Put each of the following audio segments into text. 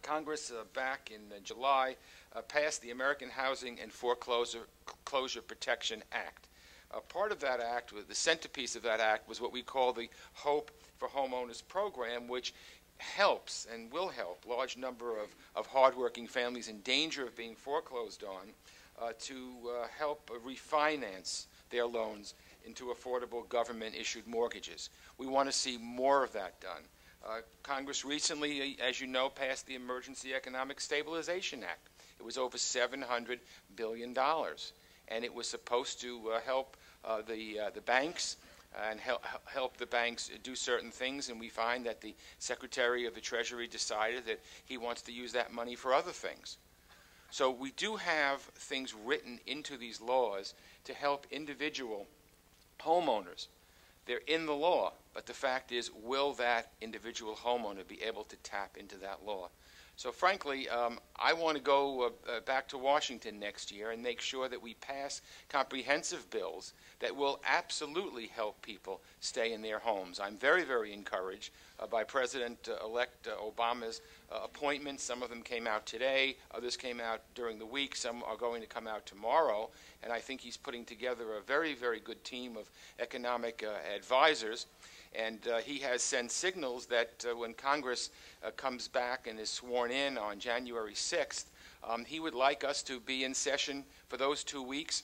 Congress back in July passed the American Housing and Foreclosure Protection Act. Part of that act, the centerpiece of that act, was what we call the Hope for Homeowners program, which helps and will help large number of hardworking families in danger of being foreclosed on to help refinance their loans into affordable government-issued mortgages. We want to see more of that done. Congress recently, as you know, passed the Emergency Economic Stabilization Act. It was over $700 billion, and it was supposed to help the banks and help the banks do certain things, and we find that the Secretary of the Treasury decided that he wants to use that money for other things. So we do have things written into these laws to help individual homeowners. They're in the law, but the fact is, will that individual homeowner be able to tap into that law? So frankly, I want to go back to Washington next year and make sure that we pass comprehensive bills that will absolutely help people stay in their homes. I'm very, very encouraged by President-elect Obama's appointments. Some of them came out today, others came out during the week, some are going to come out tomorrow, and I think he's putting together a very, very good team of economic advisors. And he has sent signals that when Congress comes back and is sworn in on January 6th, he would like us to be in session for those 2 weeks.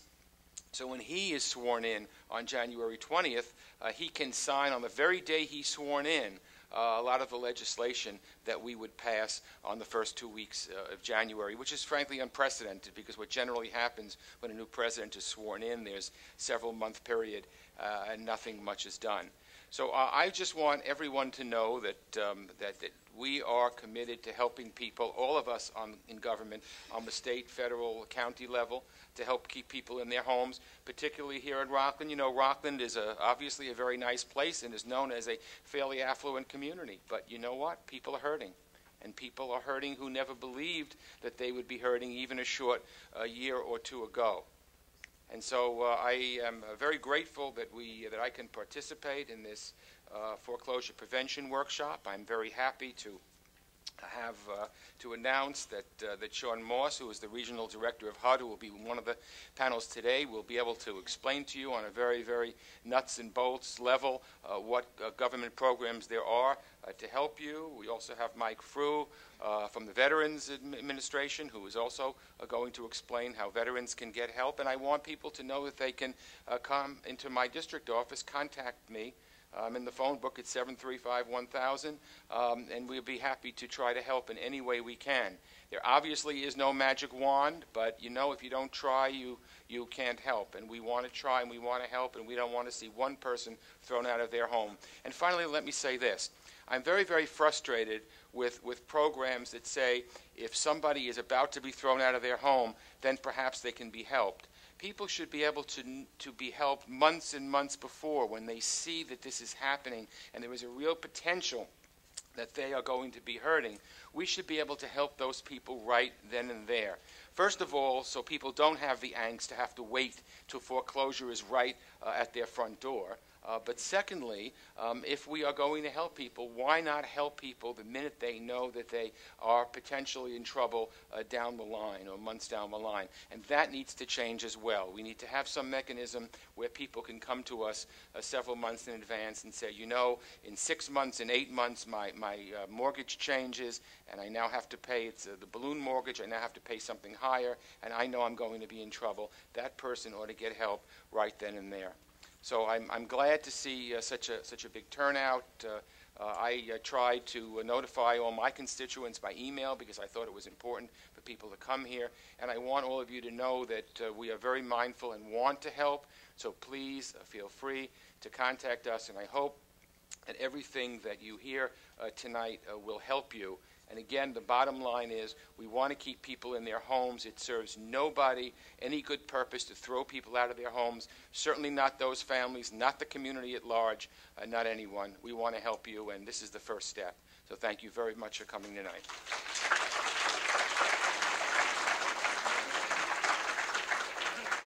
So when he is sworn in on January 20th, he can sign on the very day he's sworn in a lot of the legislation that we would pass on the first 2 weeks of January, which is frankly unprecedented, because what generally happens when a new president is sworn in, there's several month period and nothing much is done. So I just want everyone to know that, that we are committed to helping people, all of us in government, on the state, federal, county level, to help keep people in their homes, particularly here in Rockland. You know, Rockland is obviously a very nice place and is known as a fairly affluent community. But you know what? People are hurting. And people are hurting who never believed that they would be hurting even a short year or two ago. And so I am very grateful that I can participate in this foreclosure prevention workshop. I'm very happy to have to announce that Sean Moss, who is the regional director of HUD, who will be one of the panels today, will be able to explain to you on a very, very nuts and bolts level what government programs there are to help you. We also have Mike Frew from the Veterans Administration, who is also going to explain how veterans can get help. And I want people to know that they can come into my district office, contact me. I'm in the phone book at 735-1000, and we'll be happy to try to help in any way we can. There obviously is no magic wand, but you know, if you don't try, you can't help. And we want to try and we want to help, and we don't want to see one person thrown out of their home. And finally, let me say this. I'm very, very frustrated with programs that say if somebody is about to be thrown out of their home, then perhaps they can be helped. People should be able to be helped months and months before, when they see that this is happening and there is a real potential that they are going to be hurting. We should be able to help those people right then and there. First of all, so people don't have the angst to have to wait till foreclosure is right at their front door. But secondly, if we are going to help people, why not help people the minute they know that they are potentially in trouble down the line or months down the line? And that needs to change as well. We need to have some mechanism where people can come to us several months in advance and say, you know, in 6 months, in 8 months, my mortgage changes, and I now have to pay, it's the balloon mortgage, I now have to pay something higher, and I know I'm going to be in trouble. That person ought to get help right then and there. So I'm glad to see such a big turnout. I tried to notify all my constituents by email because I thought it was important for people to come here. And I want all of you to know that we are very mindful and want to help. So please feel free to contact us. And I hope that everything that you hear tonight will help you. And again, the bottom line is we want to keep people in their homes. It serves nobody any good purpose to throw people out of their homes, certainly not those families, not the community at large, not anyone. We want to help you, and this is the first step. So thank you very much for coming tonight.